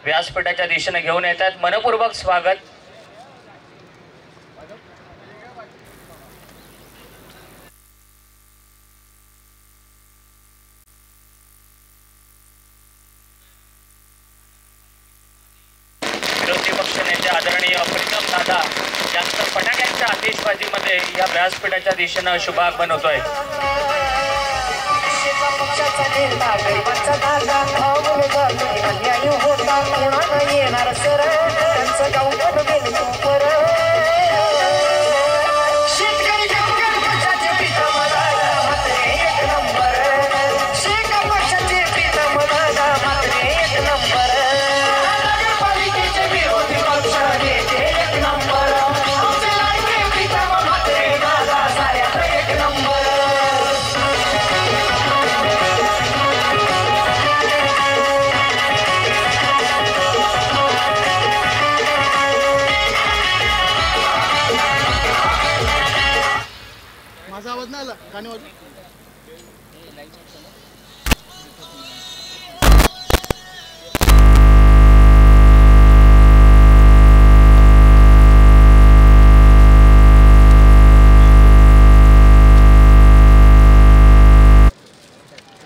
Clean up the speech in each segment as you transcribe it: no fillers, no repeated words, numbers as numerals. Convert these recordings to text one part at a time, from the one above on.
व्यासपीठाच्या दिशेने घेऊन येतात. मनपूर्वक स्वागत. विरोधी पक्ष नेते आदरणीय प्रीतम दादा यांचं फटाक्यांच्या आतिषबाजीमध्ये या व्यासपीठाच्या दिशेने शुभागमन होतोय.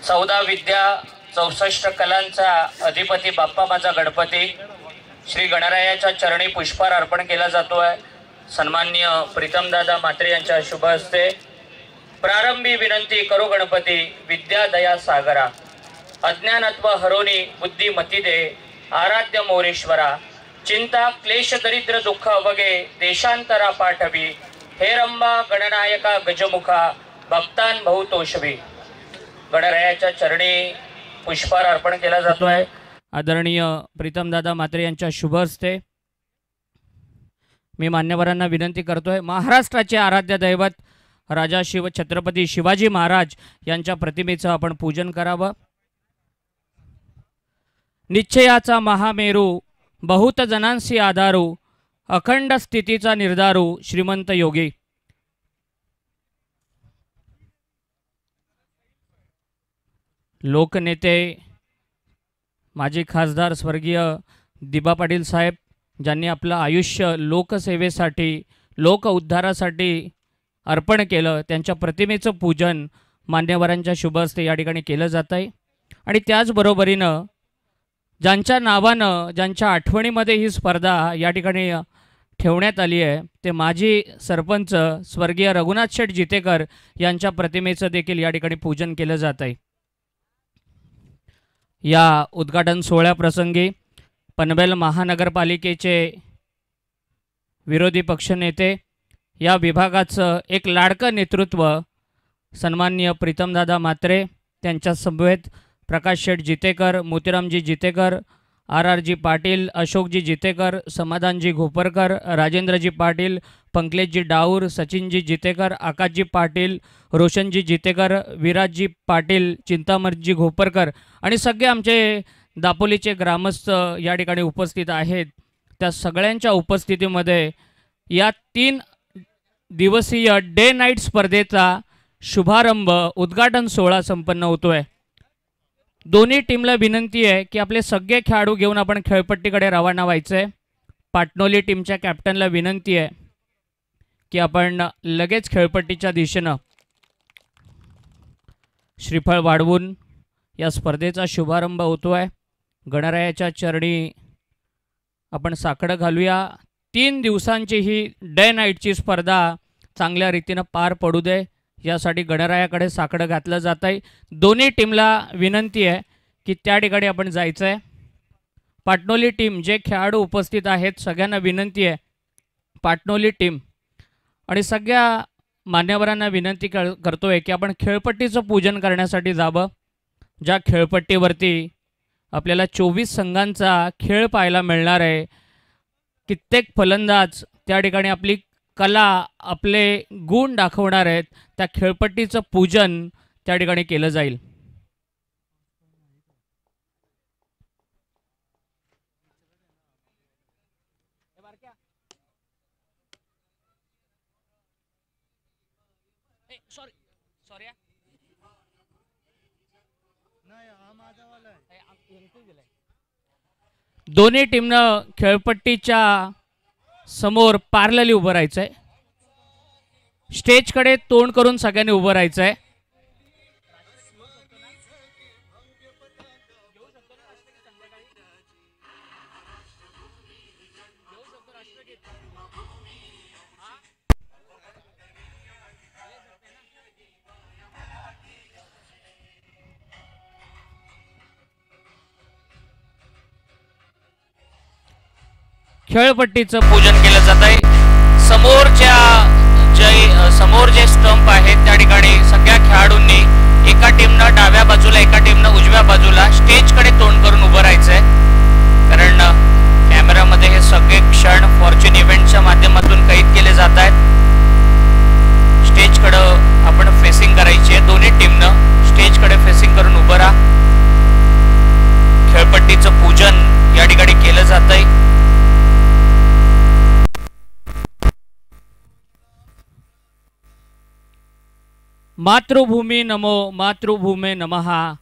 चौदा विद्या 64 कलांचा अधिपती बाप्पा माझा गणपती श्री गणरायाच्या चरणी पुष्पहार अर्पण केला जातोय. सन्माननीय प्रीतमदादा म्हात्रे यांच्या शुभ हस्ते प्रारंभी विनंती करो गणपती विद्या दया सागरा अज्ञानत्व हरोनी बुद्धिमती दे आराध्य मोरेश्वरा चिंता क्लेश दरिद्र दुःख अवगे देशांतरा पाठवी हे रंबा गणनायका गजमुखा भक्तान बहुतोषवी. गणरायाच्या चरणी पुष्पहार अर्पण केला जातोय. आदरणीय प्रीतमदादा म्हात्रे यांच्या शुभ हस्ते मी मान्यवरांना विनंती करतोय महाराष्ट्राचे आराध्य दैवत राजा शिव छत्रपती शिवाजी महाराज यांच्या प्रतिमेचं आपण पूजन करावं. निश्चयाचा महामेरू बहुत जनांसी आधारू अखंड स्थितीचा निर्धारू श्रीमंत योगी. लोकनेते माजी खासदार स्वर्गीय दिबा पाटील साहेब ज्यांनी आपलं आयुष्य लोकसेवेसाठी लोक उद्धारासाठी अर्पण केलं त्यांच्या प्रतिमेचं पूजन मान्यवरांच्या शुभ हस्ते या ठिकाणी केलं जात आहे. आणि त्याचबरोबरीनं ज्यांच्या नावानं ज्यांच्या आठवणीमध्ये ही स्पर्धा या ठिकाणी ठेवण्यात आली आहे ते माजी सरपंच स्वर्गीय रघुनाथ शेठ जितेकर यांच्या प्रतिमेचं देखील या ठिकाणी पूजन केलं जात आहे. या उद्घाटन सोहळ्याप्रसंगी पनवेल महानगरपालिकेचे विरोधी पक्षनेते या विभागाचं एक लाडकं नेतृत्व सन्माननीय प्रीतमदादा म्हात्रे त्यांच्या समवेत प्रकाश शेठ जितेकर मोतीरामजी जितेकर RRजी पाटील अशोकजी जितेकर समाधानजी घोपरकर राजेंद्रजी पाटील पंकलेशजी डाऊर सचिनजी जितेकर आकाशजी पाटील रोशनजी जितेकर विराजजी पाटील चिंतामणजी घोपरकर आणि सगळे आमचे दापोलीचे ग्रामस्थ या ठिकाणी उपस्थित आहेत. त्या सगळ्यांच्या उपस्थितीमध्ये या 3 दिवसीय डे नाईट स्पर्धेचा शुभारंभ उद्घाटन सोहळा संपन्न होतोय. दोन्ही टीमला विनंती आहे की आपले सगळे खेळाडू घेऊन आपण खेळपट्टीकडे रवाना व्हायचं आहे. पाटणोली टीमच्या कॅप्टनला विनंती आहे की आपण लगेच खेळपट्टीच्या दिशेनं श्रीफळ वाढवून या स्पर्धेचा शुभारंभ होतोय. गणरायाच्या चरणी आपण साकडं घालूया. 3 दिवसांची ही डे नाईटची स्पर्धा चांगल्या रीतीनं पार पडू दे यासाठी गणरायाकडे साकडं घातलं जात आहे. दोन्ही टीमला विनंती आहे की त्या ठिकाणी आपण जायचं आहे. पाटणोली टीम जे खेळाडू उपस्थित आहेत सगळ्यांना विनंती आहे पाटणोली टीम आणि सगळ्या मान्यवरांना विनंती करतोय की आपण खेळपट्टीचं पूजन करण्यासाठी जावं. ज्या खेळपट्टीवरती आपल्याला 24 संघांचा खेळ पाहायला मिळणार आहे. कित्येक फलंदाज त्या ठिकाणी आपली कला आपले गुण दाखवणार आहेत. त्या खेळपट्टीचं पूजन त्या ठिकाणी केलं जाईल. दोन्ही टीमनं खेळपट्टीच्या समोर पॅरलली उभं राहायचं आहे. स्टेजकडे तोंड करून सगळ्यांनी उभं राहायचं आहे. खेळपट्टीचं पूजन केलं जात आहे. समोर जे स्टंप आहेत त्या ठिकाणी सगळ्या खेळाडूंनी एका टीमनं डाव्या बाजूला एका टीमनं उजव्या बाजूला स्टेजकडे तोंड करून उभं राहायचंय. कारण कॅमेरामध्ये हे सगळे क्षण फॉर्च्यून इव्हेंटच्या माध्यमातून कैद केले जात आहेत. स्टेजकडं आपण फेसिंग करायची आहे. दोन्ही टीमनं स्टेजकडे फेसिंग करून उभं राहा. खेळपट्टीचं पूजन या ठिकाणी केलं जात आहे. मातृभूमी नमो मातृभूमे नमहा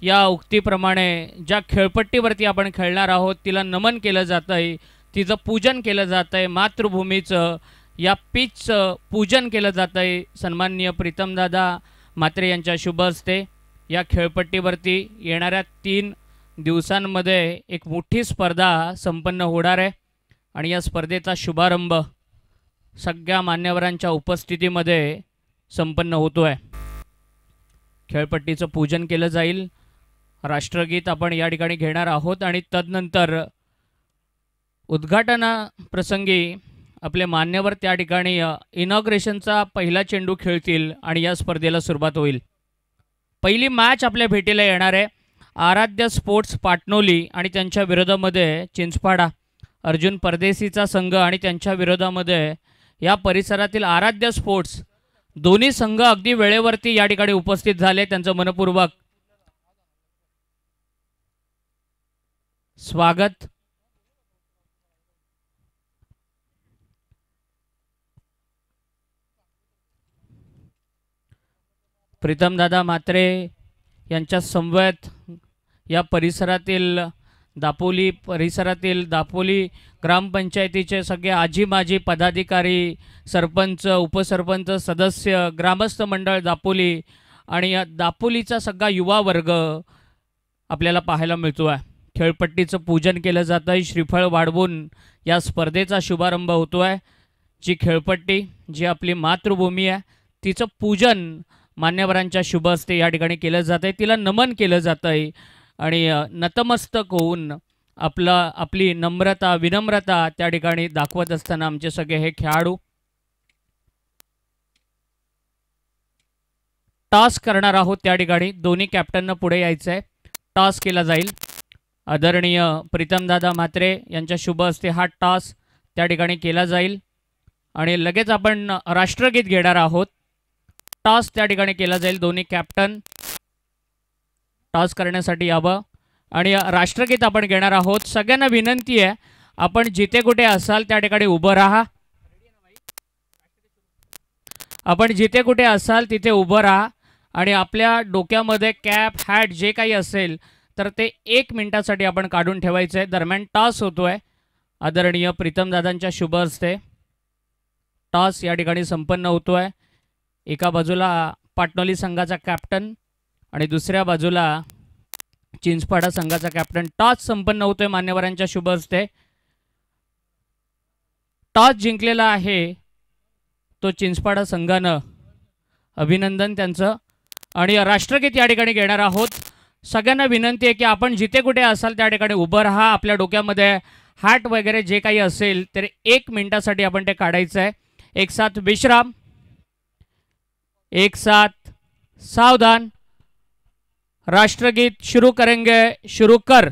या उक्तीप्रमाणे ज्या खेळपट्टीवरती आपण खेळणार आहोत तिला नमन केलं जात आहे, तिचं पूजन केलं जात आहे. मातृभूमीचं या पिचचं पूजन केलं जात आहे. सन्माननीय प्रीतमदादा म्हात्रे यांच्या शुभ हस्ते या खेळपट्टीवरती येणाऱ्या 3 दिवसांमध्ये एक मोठी स्पर्धा संपन्न होणार आहे आणि या स्पर्धेचा शुभारंभ सगळ्या मान्यवरांच्या उपस्थितीमध्ये संपन्न होतो आहे. खेळपट्टीचं पूजन केलं जाईल. राष्ट्रगीत आपण या ठिकाणी घेणार आहोत आणि तदनंतर उद्घाटनाप्रसंगी आपले मान्यवर त्या ठिकाणी इनॉग्रेशनचा पहिला चेंडू खेळतील आणि या स्पर्धेला सुरुवात होईल. पहिली मॅच आपल्या भेटीला येणार आहे. आराध्य स्पोर्ट्स पाटणोली आणि त्यांच्या विरोधामध्ये चिंचपाडा अर्जुन परदेशीचा संघ आणि त्यांच्या विरोधामध्ये या परिसरातील आराध्य स्पोर्ट्स. दोन्ही संघ अगदी वेळेवरती या ठिकाणी उपस्थित झाले. त्यांचं मनपूर्वक स्वागत. प्रीतमदादा म्हात्रे यांच्या समवेत या परिसरातील दापोली ग्रामपंचायतीचे सगळे आजी माजी पदाधिकारी, सरपंच, उपसरपंच, सदस्य, ग्रामस्थ मंडळ दापोली आणि या दापोलीचा सगळा युवा वर्ग आपल्याला पाहायला मिळतो आहे. खेळपट्टीचं पूजन केलं जातं आहे. श्रीफळ वाढवून या स्पर्धेचा शुभारंभ होतो आहे. जी खेळपट्टी जी आपली मातृभूमी आहे तिचं पूजन मान्यवरांच्या शुभ हस्ते या ठिकाणी केलं जातं आहे. तिला नमन केलं जातं आहे आणि नतमस्तक होऊन आपली नम्रता विनम्रता त्या ठिकाणी दाखवत असताना आमचे सगळे हे खेळाडू टॉस करणार आहोत. त्या ठिकाणी दोन्ही कॅप्टननं पुढे यायचं आहे. टॉस केला जाईल. आदरणीय प्रीतमदादा म्हात्रे यांच्या शुभ हस्ते हा टॉस त्या ठिकाणी केला जाईल आणि लगेच आपण राष्ट्रगीत घेणार आहोत. टॉस त्या ठिकाणी केला जाईल. दोन्ही कॅप्टन टॉस करण्यासाठी यावं आणि राष्ट्रगीत आपण घेणार आहोत. सगळ्यांना विनंती आहे आपण जिथे कुठे असाल त्या ठिकाणी उभं राहा. आपण जिथे कुठे असाल तिथे उभं राहा आणि आपल्या डोक्यामध्ये कॅप हॅट जे काही असेल तर ते 1 मिनिटासाठी आपण काढून ठेवायचं आहे. दरम्यान टॉस होतो आहे. आदरणीय प्रीतमदादांच्या शुभ हस्ते टॉस या ठिकाणी संपन्न होतो आहे. एका बाजूला पाटणोली संघाचा कॅप्टन आणि दुसऱ्या बाजूला चिंचपाडा संघाचा कॅप्टन. टॉस संपन्न होतोय मान्यवरांच्या शुभ हस्ते. टॉस जिंकलेला आहे तो चिंचपाडा संघानं. अभिनंदन त्यांचं. आणि राष्ट्रगीत या ठिकाणी घेणार आहोत. सगळ्यांना विनंती आहे की आपण जिथे कुठे असाल त्या ठिकाणी उभं राहा. आपल्या डोक्यामध्ये हॅट वगैरे जे काही असेल तर 1 मिनिटासाठी आपण ते काढायचं आहे. एक साथ विश्राम, एक साथ सावधान. राष्ट्रगीत शुरू करेंगे. शुरू कर.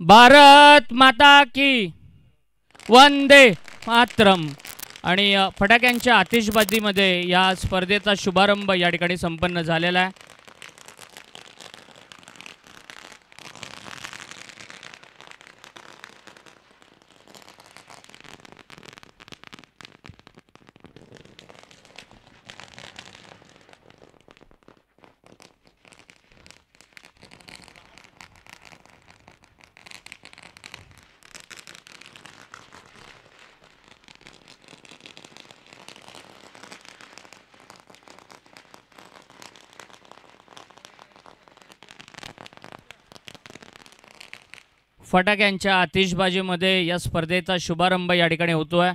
भारत माता की वंदे मातरम. आणि फटाक्यांच्या आतिषबाजीमध्ये या स्पर्धेचा शुभारंभ या ठिकाणी संपन्न झालेला आहे. फटाक्यांच्या आतिषबाजीमध्ये या स्पर्धेचा शुभारंभ या ठिकाणी होतोय.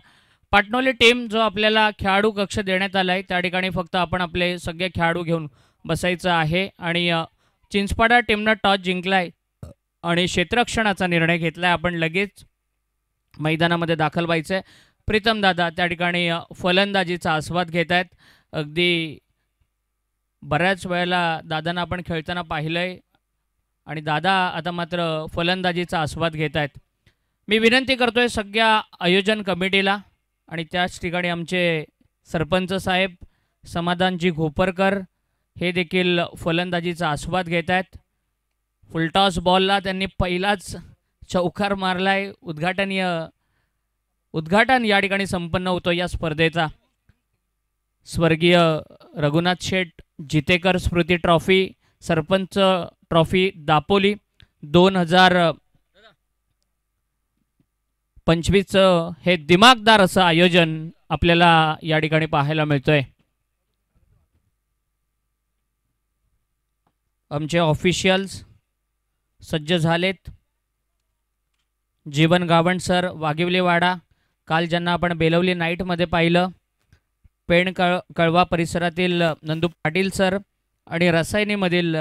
पाटणोली टीम जो आपल्याला खेळाडू कक्ष देण्यात आला आहे त्या ठिकाणी फक्त आपण आपले सगळे खेळाडू घेऊन बसायचं आहे. आणि चिंचपाडा टीमनं टॉस जिंकलाय आणि क्षेत्ररक्षणाचा निर्णय घेतलाय. आपण लगेच मैदानामध्ये दाखल व्हायचं आहे. प्रीतम दादा त्या ठिकाणी फलंदाजीचा आस्वाद घेत आहेत. अगदी बऱ्याच वेळेला दादांना आपण खेळताना पाहिलंय आणि दादा आता मात्र फलंदाजीचा आस्वाद घेत आहेत. मी विनंती करतोय सगळ्या आयोजन कमिटीला आणि त्याच ठिकाणी आमचे सरपंच साहेब समाधानजी घोपरकर हे देखील फलंदाजीचा आस्वाद घेत आहेत. फुलटॉस बॉलला त्यांनी पहिलाच चौकार मारलाय. उद्घाटन या ठिकाणी संपन्न होतो या स्पर्धेचा. स्वर्गीय रघुनाथ शेठ जितेकर स्मृती ट्रॉफी सरपंच ट्रॉफी दापोली 2025 हे दिमागदार असं आयोजन आपल्याला या ठिकाणी पाहायला मिळतोय. आमचे ऑफिशियल्स सज्ज झालेत. जीवन गावंड सर वाघिवलीवाडा, काल ज्यांना आपण बेलवली नाईटमध्ये पाहिलं, पेण कळवा परिसरातील नंदू पाटील सर आणि रसायनीमधील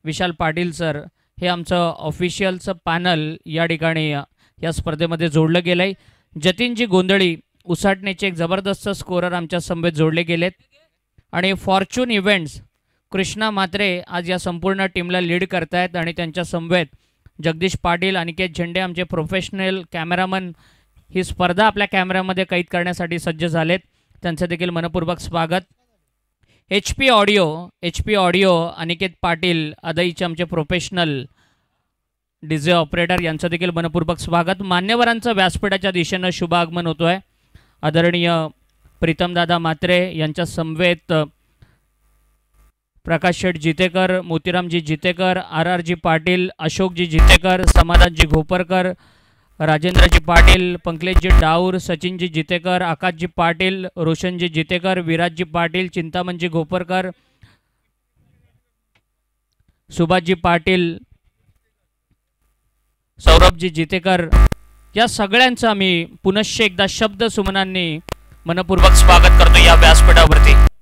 विशाल पाटील सर हे आमचं ऑफिशियलचं पॅनल या ठिकाणी या स्पर्धेमध्ये जोडलं गेलं आहे. जतीनजी गोंधळी उसाटण्याचे एक जबरदस्त स्कोरर आमच्या समवेत जोडले गेलेत. आणि फॉर्च्यून इव्हेंट्स कृष्णा म्हात्रे आज या संपूर्ण टीमला लीड करतायत आणि त्यांच्या समवेत जगदीश पाटील, अनिकेत झेंडे आमचे प्रोफेशनल कॅमेरामन ही स्पर्धा आपल्या कॅमेऱ्यामध्ये कैद करण्यासाठी सज्ज झालेत. त्यांचं देखील मनपूर्वक स्वागत. H P audio Aniket Patil अदईचे आमचे प्रोफेशनल डीजे ऑपरेटर यांचं देखील मनपूर्वक स्वागत. मान्यवरांचं व्यासपीठाच्या दिशेनं शुभ आगमन होतो आहे. आदरणीय प्रीतमदादा म्हात्रे यांच्या समवेत प्रकाश शेठ जितेकर, मोतीरामजी जितेकर, आर जी पाटील, अशोकजी जितेकर, समाधानजी घोपरकर, राजेंद्रजी पाटील, पंकलेशजी डाऊर, सचिनजी जितेकर, आकाशजी पाटील, रोशनजी जितेकर, विराजजी पाटील, चिंतामणजी घोपरकर, सुभाषजी पाटील, सौरभजी जितेकर या सगळ्यांचं आम्ही पुनश्च एकदा शब्द सुमनांनी मनपूर्वक स्वागत करतो या व्यासपीठावरती.